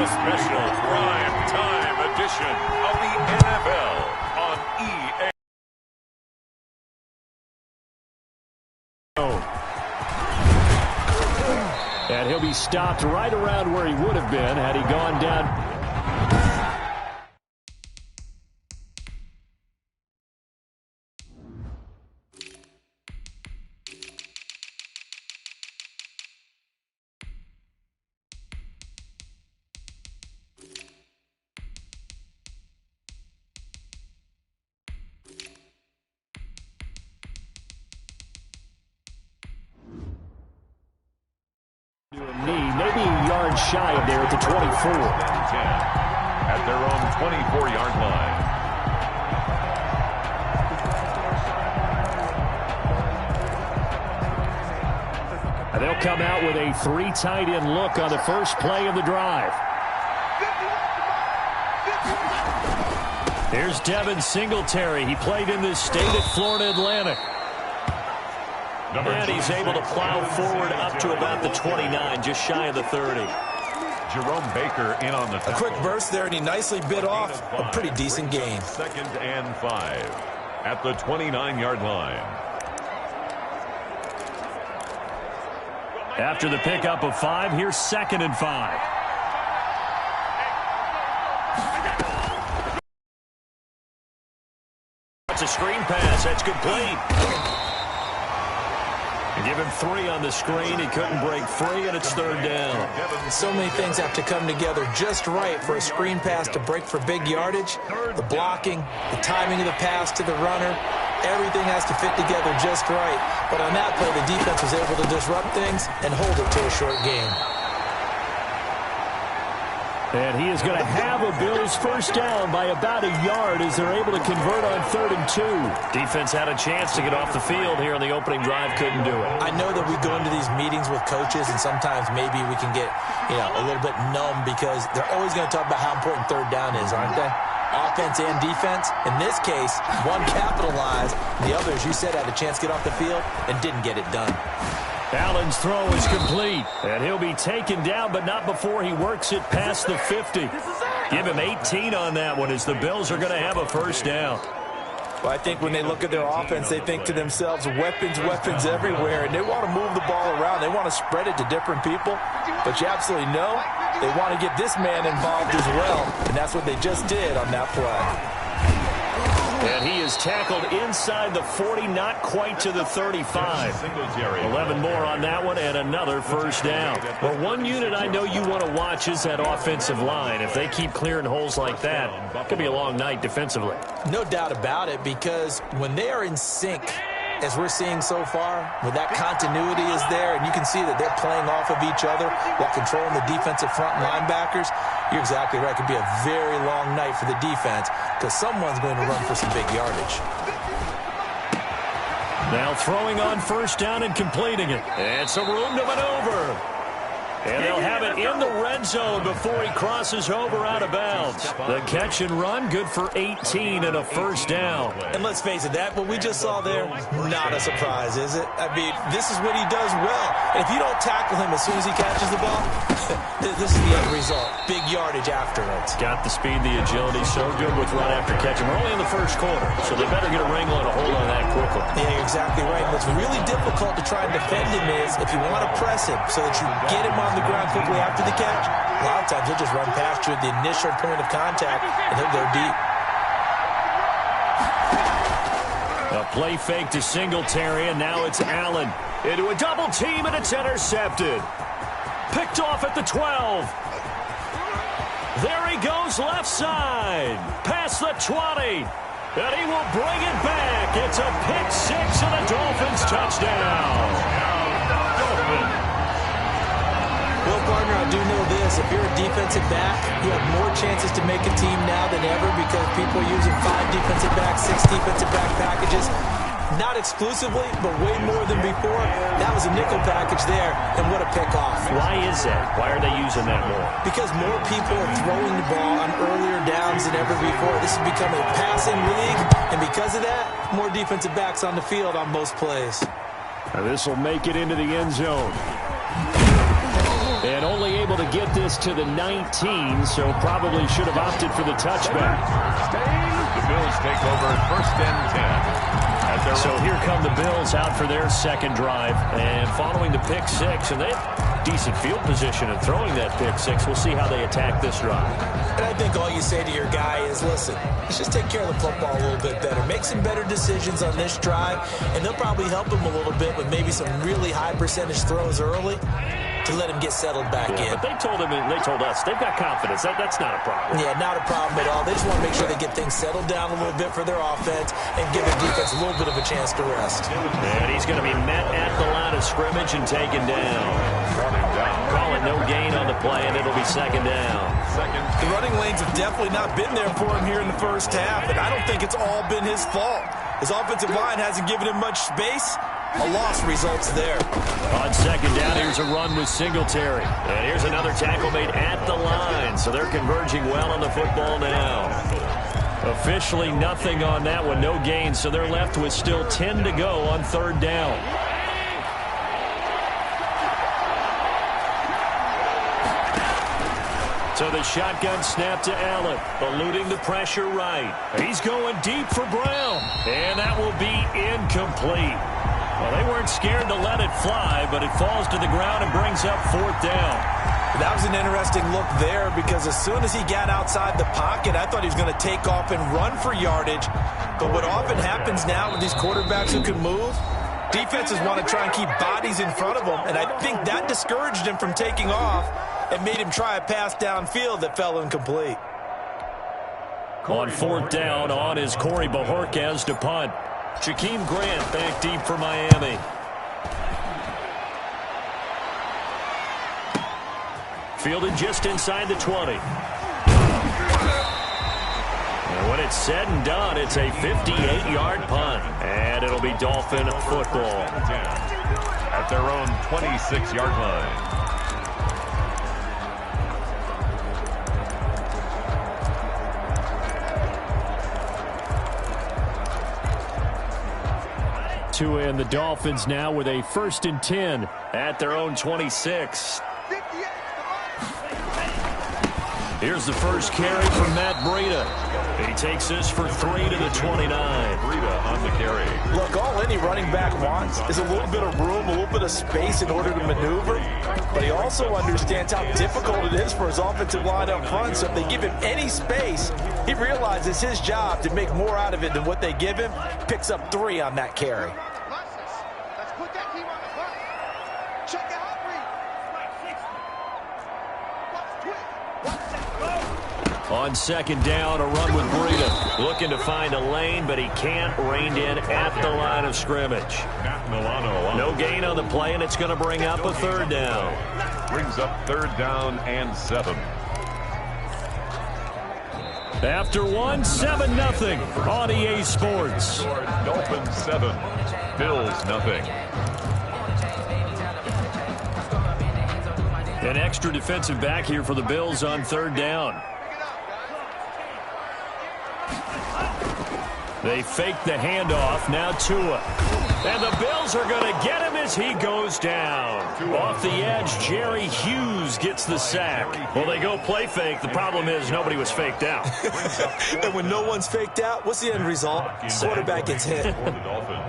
a special prime time edition of the NFL on EA. And he'll be stopped right around where he would have been had he gone down. Maybe a yard shy of there at the 24. At their own 24-yard line. And they'll come out with a 3 tight end look on the first play of the drive. Here's Devin Singletary. He played in this state at Florida Atlantic. And he's able to plow forward up to about the 29, just shy of the 30. Jerome Baker in on the tackle. A quick burst there, and he nicely bit off a pretty decent gain. 2nd and 5 at the 29-yard line. After the pickup of 5, here's 2nd and 5. That's a screen pass. That's complete. Give him 3 on the screen. He couldn't break free, and it's 3rd down. So many things have to come together just right for a screen pass to break for big yardage. The blocking, the timing of the pass to the runner, everything has to fit together just right. But on that play, the defense was able to disrupt things and hold it to a short game. And he is going to have a Bills first down by about a yard as they're able to convert on 3rd and 2. Defense had a chance to get off the field here on the opening drive, couldn't do it. I know that we go into these meetings with coaches, and sometimes maybe we can get, a little bit numb because they're always going to talk about how important 3rd down is, aren't they? Offense and defense. In this case, one capitalized, the other, as you said, had a chance to get off the field and didn't get it done. Allen's throw is complete, and he'll be taken down, but not before he works it past the 50. Give him 18 on that one as the Bills are going to have a first down. Well, I think when they look at their offense, they think to themselves, weapons, weapons everywhere, and they want to move the ball around. They want to spread it to different people, but you absolutely know they want to get this man involved as well, and that's what they just did on that play. And he is tackled inside the 40, not quite to the 35. 11 more on that one and another first down. Well, one unit I know you want to watch is that offensive line. If they keep clearing holes like that, it could be a long night defensively. No doubt about it, because when they are in sync, as we're seeing so far, when that continuity is there and you can see that they're playing off of each other while controlling the defensive front linebackers, you're exactly right. It could be a very long night for the defense because someone's going to run for some big yardage. Now throwing on first down and completing it. And some room to maneuver. And they'll have it in the red zone before he crosses over out of bounds. The catch and run, good for 18 and a first down. And let's face it, what we just saw there, not a surprise, is it? I mean, this is what he does well. And if you don't tackle him as soon as he catches the ball, this is the end result. Big yardage afterwards. Got the speed, the agility, so good with run after catch. And we're only in the first quarter, so they better get a wrangle and a hold on that quickly. Yeah, you're exactly right. What's really difficult to try and defend him is if you want to press him so that you get him on the ground quickly after the catch, a lot of times he'll just run past you at the initial point of contact and he'll go deep. A play fake to Singletary, and now it's Allen into a double team, and it's intercepted. Picked off at the 12. There he goes left side, past the 20, and he will bring it back. It's a pick 6 and a Dolphins touchdown. Well, partner, I do know this. If you're a defensive back, you have more chances to make a team now than ever because people are using 5 defensive backs, 6 defensive back packages. Not exclusively, but way more than before. That was a nickel package there, and what a pickoff. Why is that? Why are they using that more? Because more people are throwing the ball on earlier downs than ever before. This has become a passing league, and because of that, more defensive backs on the field on most plays. Now this will make it into the end zone. And only able to get this to the 19, so probably should have opted for the touchback. The Bills take over at 1st and 10. So here come the Bills out for their second drive. And following the pick six, and they have decent field position and throwing that pick six. We'll see how they attack this drive. And I think all you say to your guy is, listen, let's just take care of the football a little bit better. Make some better decisions on this drive, and they'll probably help him a little bit with maybe some really high percentage throws early to let him get settled back in. But they told us they've got confidence. That's not a problem. Yeah, not a problem at all. They just want to make sure they get things settled down a little bit for their offense and give their defense a little bit of a chance to rest. And he's going to be met at the line of scrimmage and taken down. Call it no gain on the play, and it'll be second down. The running lanes have definitely not been there for him here in the first half, and I don't think it's all been his fault. His offensive line hasn't given him much space. A loss results there. On second down, here's a run with Singletary. And here's another tackle made at the line. So they're converging well on the football now. Officially nothing on that one. No gain. So they're left with still 10 to go on third down. So the shotgun snap to Allen, eluding the pressure right. He's going deep for Brown. And that will be incomplete. Well, they weren't scared to let it fly, but it falls to the ground and brings up fourth down. That was an interesting look there because as soon as he got outside the pocket, I thought he was going to take off and run for yardage. But what often happens now with these quarterbacks who can move, defenses want to try and keep bodies in front of them, and I think that discouraged him from taking off and made him try a pass downfield that fell incomplete. On fourth down, on is Corey Bojorquez to punt. Jakeem Grant back deep for Miami. Fielded just inside the 20. And when it's said and done, it's a 58-yard punt. And it'll be Dolphin football. At their own 26-yard line. Tua and the Dolphins now with a 1st and 10 at their own 26. Here's the first carry from Matt Breida. He takes this for 3 to the 29. Breida on the carry. Look, all any running back wants is a little bit of room, a little bit of space in order to maneuver. But he also understands how difficult it is for his offensive line up front. So if they give him any space, he realizes his job to make more out of it than what they give him. Picks up 3 on that carry. On second down, a run with Breida. Looking to find a lane, but he can't. Reined in at the line of scrimmage. No gain on the play, and it's going to bring up a third down. Brings up 3rd down and 7. After 1, 7-0 on EA Sports. Dolphins 7, Bills nothing. An extra defensive back here for the Bills on third down. They fake the handoff. Now Tua. And the Bills are going to get him as he goes down. Off the edge, Jerry Hughes gets the sack. Well, they go play fake. The problem is nobody was faked out. And when no one's faked out, what's the end result? Quarterback gets hit.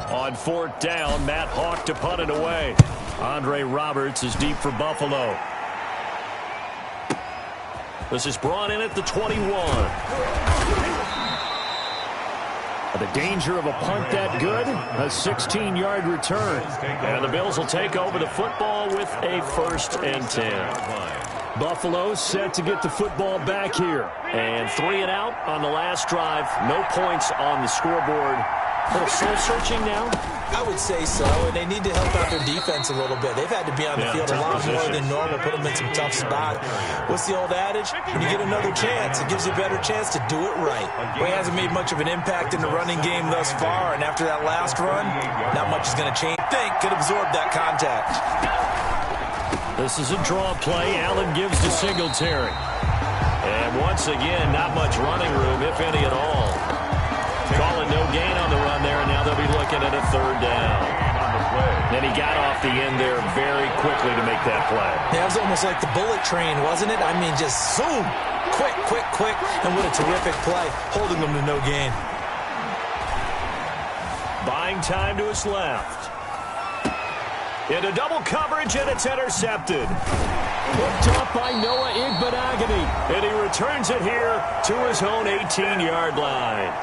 On fourth down, Matt Hawk to punt it away. Andre Roberts is deep for Buffalo. This is brought in at the 21. The danger of a punt that good, a 16-yard return. And the Bills will take over the football with a 1st and 10. Buffalo set to get the football back here. And 3 and out on the last drive. No points on the scoreboard. A little soul-searching now? I would say so, and they need to help out their defense a little bit. They've had to be on the field a lot more than normal, put them in some tough spots. What's the old adage? When you get another chance, it gives you a better chance to do it right. Well, he hasn't made much of an impact in the running game thus far, and after that last run, not much is going to change. Think could absorb that contact. This is a draw play. Allen gives to Singletary. And once again, not much running room, if any at all. Calling no gain on the run there, and now they'll be looking at a third down. And he got off the end there very quickly to make that play. Yeah, it was almost like the bullet train, wasn't it? I mean, just zoom. Quick, quick, quick. And what a terrific play, holding them to no gain. Buying time to his left. Into double coverage, and it's intercepted. Picked off by Noah Igbenogany. And he returns it here to his own 18-yard line.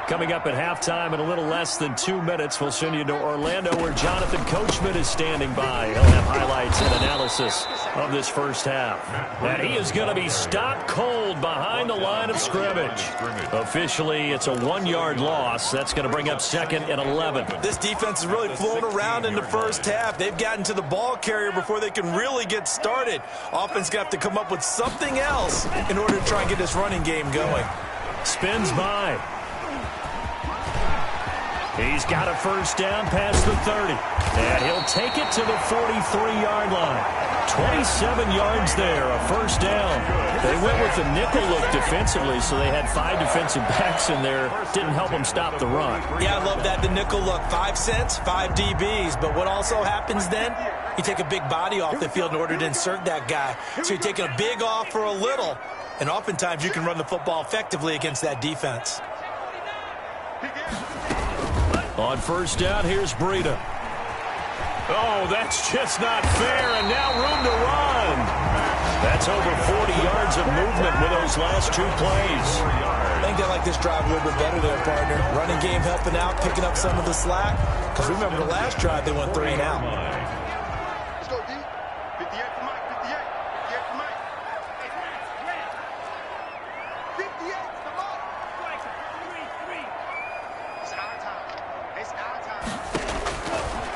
Coming up at halftime in a little less than 2 minutes, we'll send you to Orlando where Jonathan Coachman is standing by. He'll have highlights and analysis of this first half. And he is going to be stopped cold behind the line of scrimmage. Officially, it's a 1-yard loss. That's going to bring up second and 11. This defense is really flown around in the first half. They've gotten to the ball carrier before they can really get started. Offense got to come up with something else in order to try and get this running game going. Spins by. He's got a first down past the 30. And he'll take it to the 43-yard line. 27 yards there, a first down. They went with the nickel look defensively, so they had 5 defensive backs in there. Didn't help them stop the run. Yeah, I love that, the nickel look. 5 cents, 5 DBs. But what also happens then? You take a big body off the field in order to insert that guy. So you're taking a big off for a little. And oftentimes you can run the football effectively against that defense. On first down, here's Breida. Oh, that's just not fair, and now room to run. That's over 40 yards of movement with those last 2 plays. I think they like this drive a little bit better there, partner. Running game helping out, picking up some of the slack. Because remember the last drive, they went 3 and out. Let's go, D. 58 for Mike, 58. 58 for Mike. 58 for Mike. It's our time. It's our time.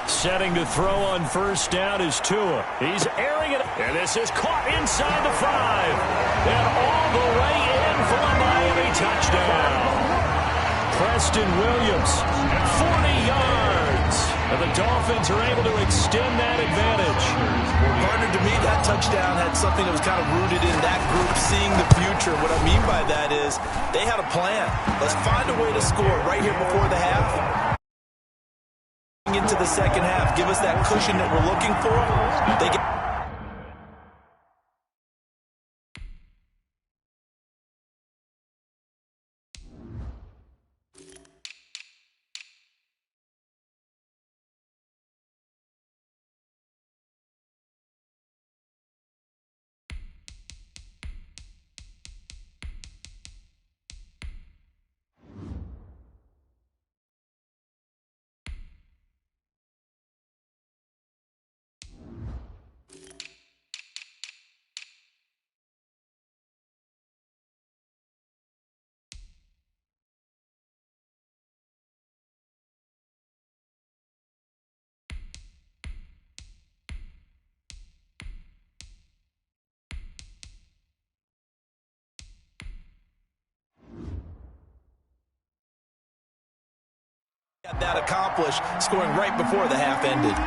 Setting to throw on first down is Tua. He's airing it, and this is caught inside the 5. And all the way in for a Miami touchdown. Preston Williams, 40 yards. And the Dolphins are able to extend that advantage. Partner, to me, that touchdown had something that was kind of rooted in that group seeing the future. What I mean by that is they had a plan. Let's find a way to score right here before the half. Into the second half, give us that cushion that we're looking for. They get got that accomplished, scoring right before the half ended.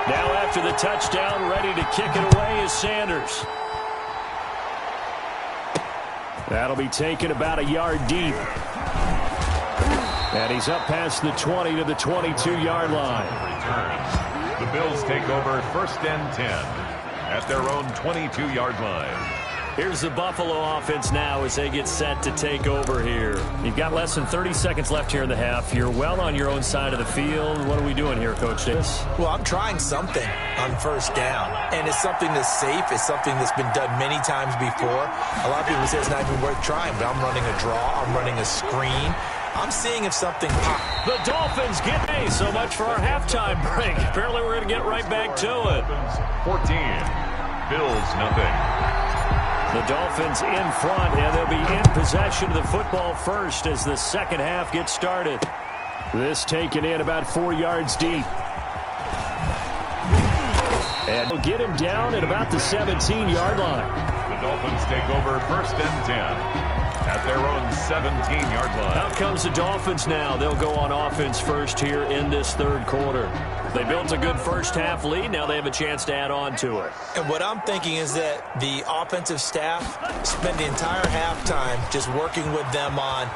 Now after the touchdown, ready to kick it away is Sanders. That'll be taken about a yard deep. And he's up past the 20 to the 22-yard line. The Bills take over first and 10 at their own 22-yard line. Here's the Buffalo offense now as they get set to take over here. You've got less than 30 seconds left here in the half. You're well on your own side of the field. What are we doing here, Coach Davis? Well, I'm trying something on first down, and it's something that's safe. It's something that's been done many times before. A lot of people say it's not even worth trying, but I'm running a draw. I'm running a screen. I'm seeing if something pops. The Dolphins get me. So much for our halftime break. Apparently we're going to get right back to it. 14, Bills nothing. The Dolphins in front, and they'll be in possession of the football first as the second half gets started. This taken in about 4 yards deep. And we'll get him down at about the 17-yard line. The Dolphins take over first and 10 at their own 17-yard line. Out comes the Dolphins now. They'll go on offense first here in this third quarter. They built a good first-half lead. Now they have a chance to add on to it. And what I'm thinking is that the offensive staff spent the entire halftime just working with them on,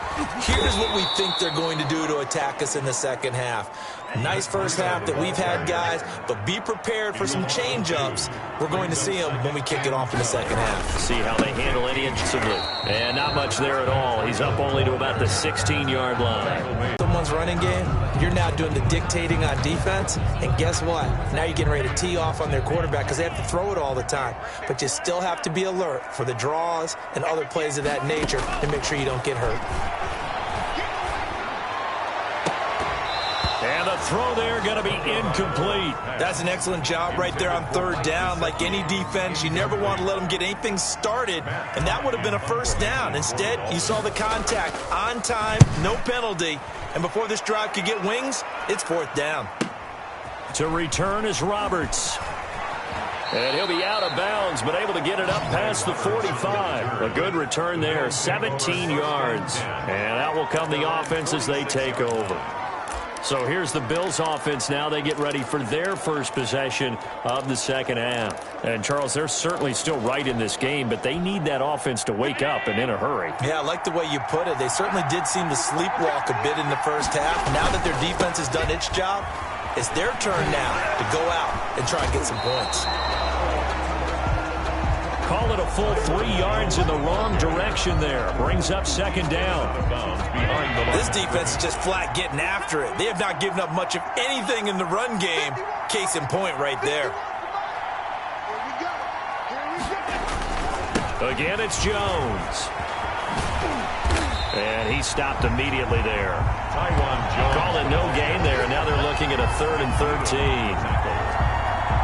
here's what we think they're going to do to attack us in the second half. Nice first half that we've had, guys, but be prepared for some change-ups. We're going to see them when we kick it off in the second half. See how they handle it instantly. And not much there at all. He's up only to about the 16-yard line. Someone's running game, you're now doing the dictating on defense, and guess what? Now you're getting ready to tee off on their quarterback because they have to throw it all the time. But you still have to be alert for the draws and other plays of that nature and make sure you don't get hurt. And the throw there going to be incomplete. That's an excellent job right there on third down. Like any defense, you never want to let them get anything started, and that would have been a first down. Instead, you saw the contact on time, no penalty, and before this drive could get wings, it's fourth down. To return is Roberts. And he'll be out of bounds, but able to get it up past the 45. A good return there, 17 yards. And out will come the offense as they take over. So here's the Bills offense now. They get ready for their first possession of the second half. And, Charles, they're certainly still right in this game, but they need that offense to wake up and in a hurry. Yeah, I like the way you put it. They certainly did seem to sleepwalk a bit in the first half. Now that their defense has done its job, it's their turn now to go out and try and get some points. Call it a full 3 yards in the wrong direction there. Brings up second down. This defense is just flat getting after it. They have not given up much of anything in the run game. Case in point right there. Again, it's Jones. And he stopped immediately there. Call it no gain there. Now they're looking at a 3rd and 13.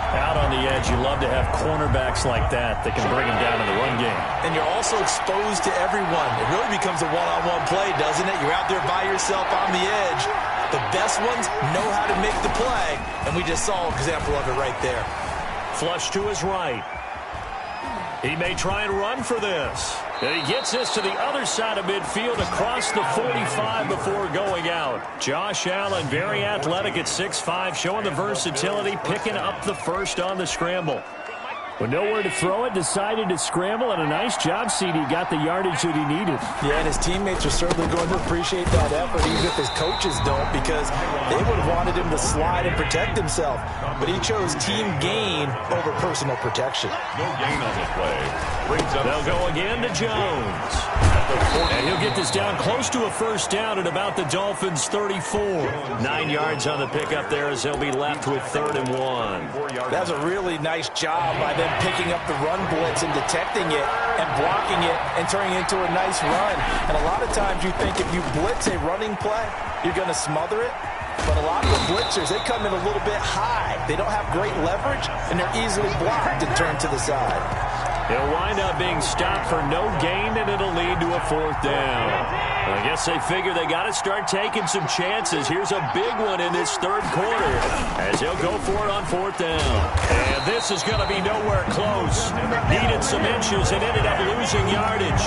Out on the edge, you love to have cornerbacks like that can bring them down in the run game. And you're also exposed to everyone. It really becomes a one-on-one play, doesn't it? You're out there by yourself on the edge. The best ones know how to make the play, and we just saw an example of it right there. Flush to his right. He may try and run for this. And he gets this to the other side of midfield across the 45 before going out. Josh Allen, very athletic at 6'5", showing the versatility, picking up the first on the scramble. With nowhere to throw it, decided to scramble, and a nice job, CD. Got the yardage that he needed. Yeah, and his teammates are certainly going to appreciate that effort, even if his coaches don't, because they would have wanted him to slide and protect himself. But he chose team gain over personal protection. No gain on the play. They'll go again to Jones. And he'll get this down close to a first down at about the Dolphins' 34. 9 yards on the pickup there as they'll be left with 3rd and 1. That was a really nice job by them picking up the run blitz and detecting it and blocking it and turning it into a nice run. And a lot of times you think if you blitz a running play, you're going to smother it. But a lot of the blitzers, they come in a little bit high. They don't have great leverage, and they're easily blocked and turned to the side. He'll wind up being stopped for no gain, and it'll lead to a 4th down. I guess they figure they got to start taking some chances. Here's a big one in this third quarter as he'll go for it on 4th down. And this is going to be nowhere close. Needed some inches and ended up losing yardage.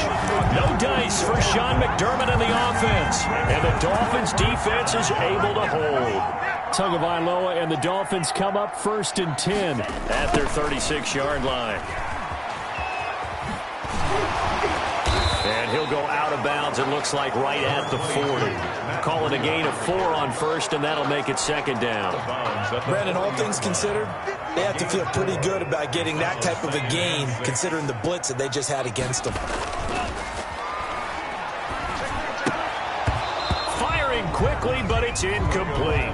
No dice for Sean McDermott and the offense. And the Dolphins defense is able to hold. Tagovailoa and the Dolphins come up 1st and 10 at their 36-yard line. And he'll go out of bounds, it looks like, right at the 40. Call it a gain of 4 on 1st, and that'll make it 2nd down. Brandon, all things considered, they have to feel pretty good about getting that type of a gain, considering the blitz that they just had against them. Firing quickly, but it's incomplete.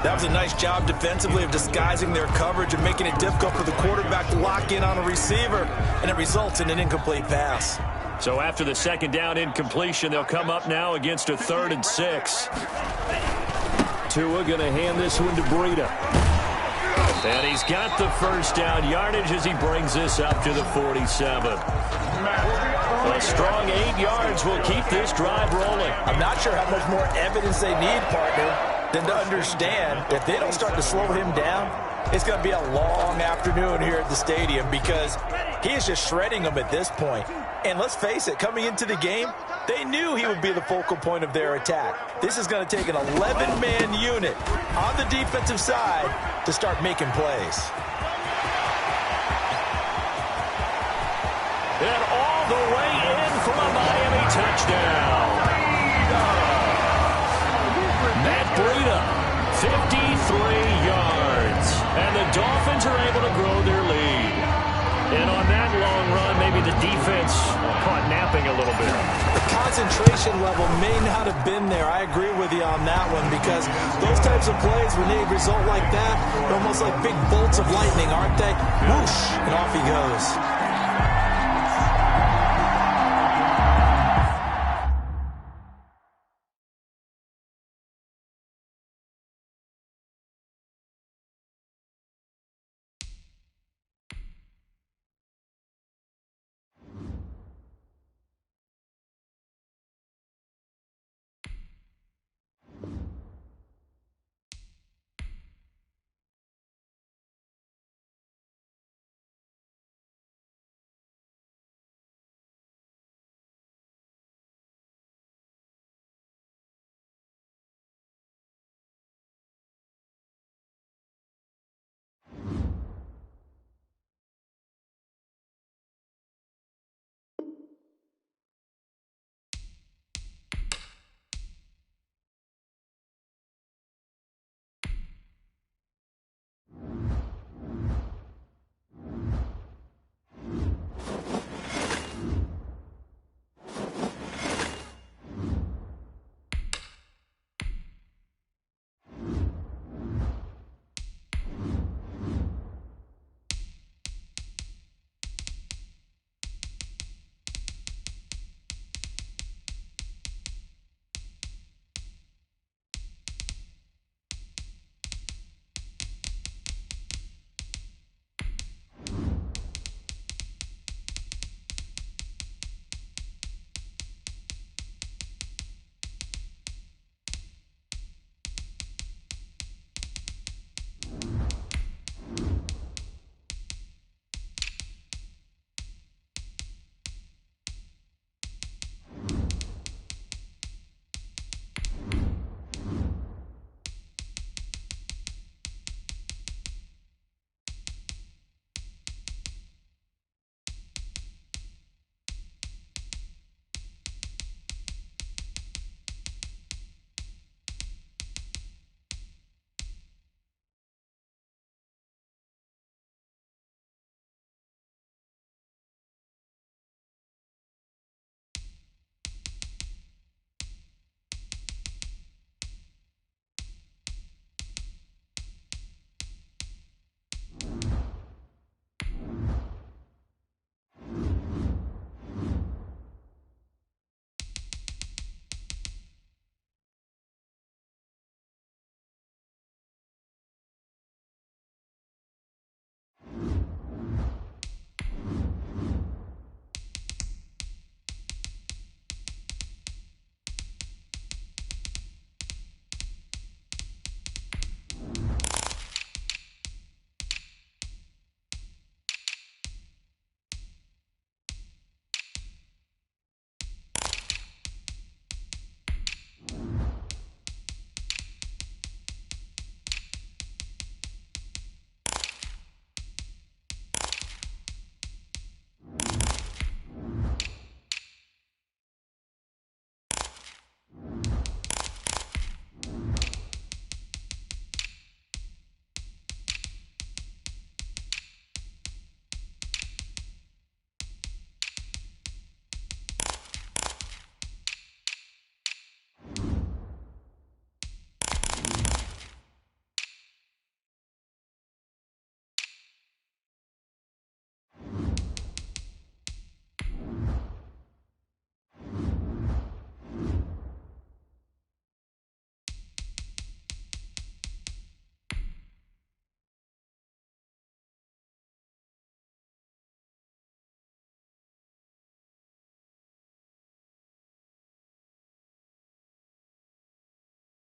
That was a nice job defensively of disguising their coverage and making it difficult for the quarterback to lock in on a receiver, and it results in an incomplete pass. So after the 2nd down incompletion, they'll come up now against a 3rd and 6. Tua going to hand this one to Breida. And he's got the first down yardage as he brings this up to the 47. A strong 8 yards will keep this drive rolling. I'm not sure how much more evidence they need, partner. than to understand if they don't start to slow him down, it's going to be a long afternoon here at the stadium because he is just shredding them at this point. And let's face it, coming into the game, they knew he would be the focal point of their attack. This is going to take an 11-man unit on the defensive side to start making plays. And all the way in for a Miami touchdown. Matt Breida, 53 yards. And the Dolphins are able to grow their lead. And on that long run, maybe the defense caught napping a little bit. The concentration level may not have been there. I agree with you on that one because those types of plays, when they result like that, they're almost like big bolts of lightning, aren't they? Whoosh, and off he goes.